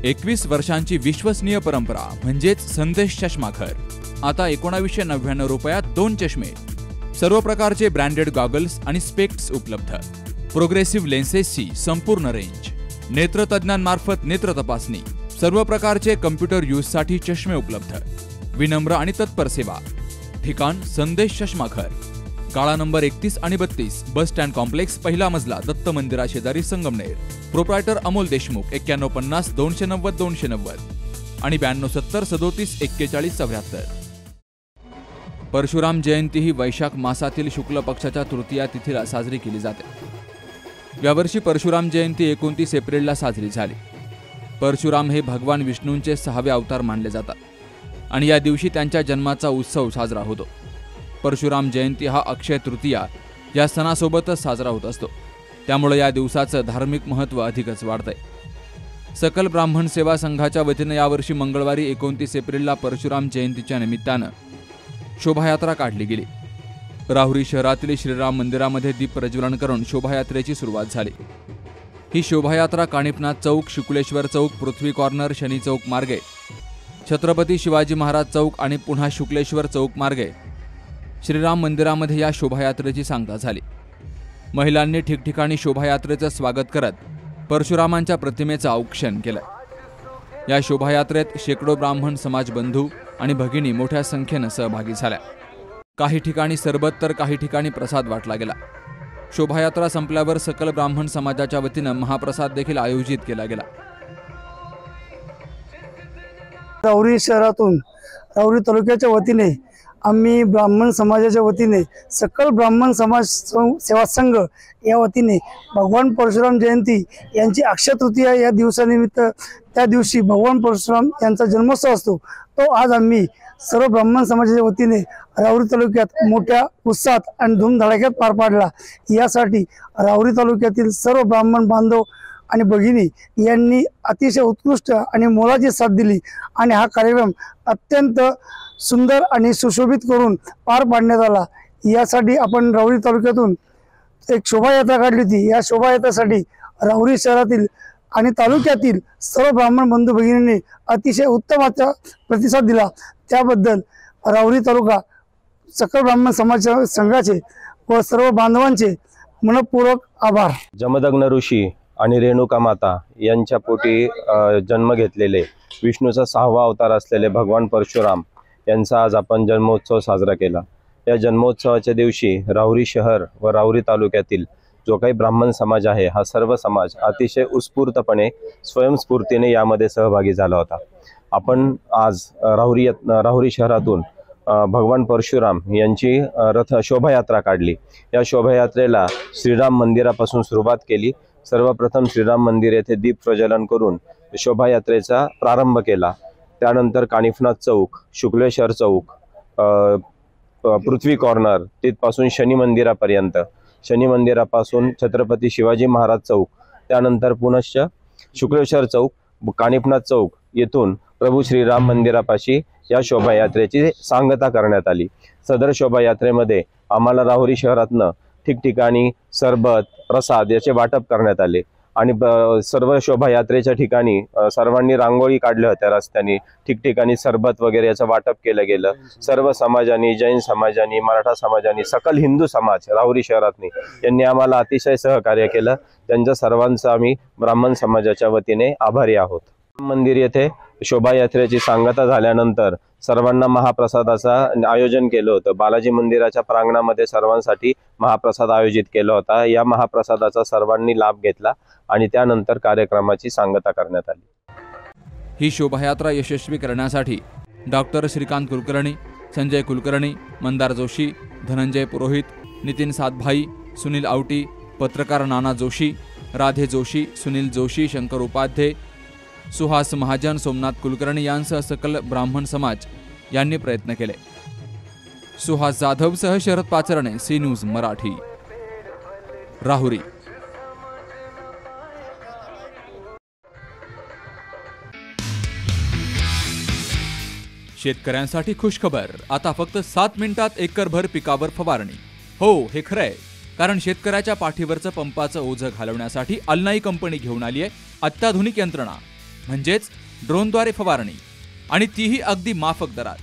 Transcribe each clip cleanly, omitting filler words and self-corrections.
21 वर्षांची विश्वसनीय परंपरा म्हणजेच संदेश चष्माघर। आता 1999 रुपयात 2 चष्मे, सर्व प्रकारचे ब्रँडेड गॉगल्स आणि स्पेक्ट्स उपलब्ध, प्रोग्रेसिव्ह लेन्सेसची संपूर्ण रेंज, नेत्रतज्ञांमार्फत नेत्र तपासणी, सर्व प्रकारचे कम्प्युटर यूजसाठी चष्मे उपलब्ध, विनम्र आणि तत्पर सेवा। ठिकाण संदेश चष्माघर, गाळा नंबर 31 आणि 32, बस स्टँड कॉम्प्लेक्स, पहिला मजला, दत्त मंदिरा शेजारी, संगमनेर। प्रोप्रायटर अमोल देशमुख 9150 290 290 आणि 9270 37 41 74। परशुराम जयंती ही वैशाख मासातील शुक्ल पक्षाच्या तृतीया तिथीला साजरी केली जाते। यावर्षी परशुराम जयंती 29 एप्रिलला साजरी झाली। परशुराम हे भगवान विष्णूंचे 6वे अवतार मानले जातात आणि या दिवशी त्यांच्या जन्माचा उत्सव साजरा होतो। परशुराम जयंती हा अक्षय तृतीया या सणासोबतच साजरा होत असतो, त्यामुळे या दिवसाचं धार्मिक महत्त्व अधिकच वाढतंय। सकल ब्राह्मण सेवा संघाच्या वतीने यावर्षी मंगळवारी 29 एप्रिलला परशुराम जयंतीच्या निमित्तानं शोभायात्रा काढली गेली। राहुरी शहरातील श्रीराम मंदिरामध्ये दीप प्रज्वलन करून शोभायात्रेची सुरुवात झाली। ही शोभायात्रा कानिफनाथ चौक, शुक्लेश्वर चौक, पृथ्वी कॉर्नर, शनी चौक मार्गे, छत्रपती शिवाजी महाराज चौक आणि पुन्हा शुक्लेश्वर चौक मार्गे श्रीराम मंदिरामध्ये या शोभायात्रेची सांगता झाली। महिलांनी ठिकठिकाणी शोभायात्रेचं स्वागत करत परशुरामांच्या प्रतिमेचं औक्षण केलं। या शोभायात्रेत शेकडो ब्राह्मण समाज बंधू आणि भगिनी मोठ्या संख्येनं सहभागी झाल्या। काही ठिकाणी सरबत तर काही ठिकाणी प्रसाद वाटला गेला। शोभायात्रा संपल्यावर सकल ब्राह्मण समाजाच्या वतीनं महाप्रसाद देखील आयोजित केला गेला। राहुरी शहरातून राहुरी तालुक्याच्या वतीने आम्ही ब्राह्मण समाजाच्या वतीने सकल ब्राह्मण समाज सेवा संघ या वतीने भगवान परशुराम जयंती यांची अक्षय तृतीया या दिवसानिमित्त, त्या दिवशी भगवान परशुराम यांचा जन्मोत्सव असतो, तो आज आम्ही सर्व ब्राह्मण समाजाच्या वतीने राहुरी तालुक्यात मोठ्या उत्साहात आणि धूमधडाक्यात पार पाडला। यासाठी राहुरी तालुक्यातील सर्व ब्राह्मण बांधव आणि भगिनी यांनी अतिशय उत्कृष्ट आणि मोलाची साथ दिली आणि हा कार्यक्रम अत्यंत सुंदर आणि सुशोभित करून पार पाडण्यात आला। यासाठी आपण राहुरी तालुक्यातून एक शोभायात्रा काढली होती। या शोभायात्रेसाठी राहुरी शहरातील आणि तालुक्यातील सर्व ब्राह्मण बंधू भगिनींनी अतिशय उत्तम प्रतिसाद दिला। त्याबद्दल राहुरी तालुका सकल ब्राह्मण समाज संघाचे व सर्व बांधवांचे मनपूर्वक आभार। जमदग्न ऋषी आणि रेणुका माता यांच्या पोटी जन्म घेतलेले विष्णूचा 6वा अवतार असलेले भगवान परशुराम यांचा आज आपण जन्मोत्सव साजरा केला। या जन्मोत्सवाच्या दिवशी राहुरी शहर व राहुरी तालुक्यातील जो काही ब्राह्मण समाज आहे, हा सर्व समाज अतिशय उत्स्फूर्तपणे स्वयंस्फूर्तीने यामध्ये सहभागी झाला होता। आपण आज राहुरी शहरातून भगवान परशुराम यांची शोभायात्रा काढली। या शोभायात्रेला श्रीराम मंदिरापासून सुरुवात केली। सर्वप्रथम श्रीराम मंदिर येथे दीप प्रज्वलन करून शोभायात्रेचा प्रारंभ केला। त्यानंतर कानिफनाथ चौक, शुक्लेश्वर चौक, पृथ्वी कॉर्नर तिथपासून शनी मंदिरापर्यंत, शनी मंदिरापासून छत्रपती शिवाजी महाराज चौक, त्यानंतर पुनश्च शुक्लेश्वर चौक, कानिफनाथ चौक येथून प्रभू श्रीराम मंदिरापाशी या शोभायात्रेची सांगता करण्यात आली। सदर शोभायात्रेमध्ये आम्हाला राहुरी शहरातनं ठिकठिकाणी सरबत, प्रसाद याचे वाटप करण्यात आले आणि सर्व शोभायात्रेच्या ठिकाणी सर्वांनी रांगोळी काढल्या होत्या रस्त्याने, ठिकठिकाणी सरबत वगैरे याचं वाटप केलं गेलं। सर्व समाजांनी, जैन समाजांनी, मराठा समाजांनी, सकल हिंदू समाज राहुरी शहरातनी यांनी आम्हाला अतिशय सहकार्य केलं। त्यांच्या सर्वांचा आम्ही ब्राह्मण समाजाच्या वतीने आभारी आहोत। मंदिर येथे शोभायात्रेची सांगता झाल्यानंतर सर्वांना महाप्रसादाचं आयोजन केलं होतं। बालाजी मंदिराच्या प्रांगणामध्ये सर्वांसाठी महाप्रसाद आयोजित केला होता। या महाप्रसादाचा सर्वांनी लाभ घेतला आणि त्यानंतर कार्यक्रमाची सांगता करण्यात आली। ही शोभायात्रा यशस्वी करण्यासाठी डॉक्टर श्रीकांत कुलकर्णी, संजय कुलकर्णी, मंदार जोशी, धनंजय पुरोहित, नितीन सातभाई, सुनील आवटी, पत्रकार नाना जोशी, राधे जोशी, सुनील जोशी, शंकर उपाध्ये, सुहास महाजन, सोमनाथ कुलकर्णी यांसह सकल ब्राह्मण समाज यांनी प्रयत्न केले। सुहास जाधवसह शरद पाचरणे, सी न्यूज मराठी, राहुरी। शेतकऱ्यांसाठी खुशखबर, आता फक्त 7 मिनिटात एकरभर पिकावर फवारणी। हो, हे खरंय, कारण शेतकऱ्याच्या पाठीवरचं पंपाचं ओझं घालवण्यासाठी अल्नाई कंपनी घेऊन आली आहे अत्याधुनिक यंत्रणा। म्हणजेच ड्रोनद्वारे फवारणी, आणि तीही अगदी माफक दरात।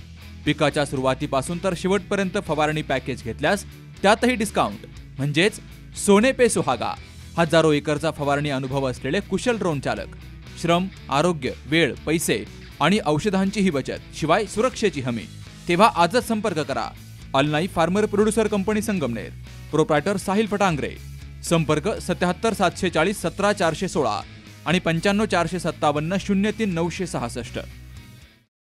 पिकाच्या सुरुवातीपासून तर शेवटपर्यंत फवारणी पॅकेज घेतल्यास त्यातही डिस्काउंट, म्हणजेच सोने पे सुहागा। हजारो एकरचा फवारणी अनुभव असलेले कुशल ड्रोन चालक, श्रम, आरोग्य, वेळ, पैसे आणि औषधांचीही बचत, शिवाय सुरक्षेची हमी। तेव्हा आजच संपर्क करा। Alnai farmer producer company Sangamner, proprietor Sahil Phatangare. संपर्क 77 740 17 416 आणि 95 457 03 966।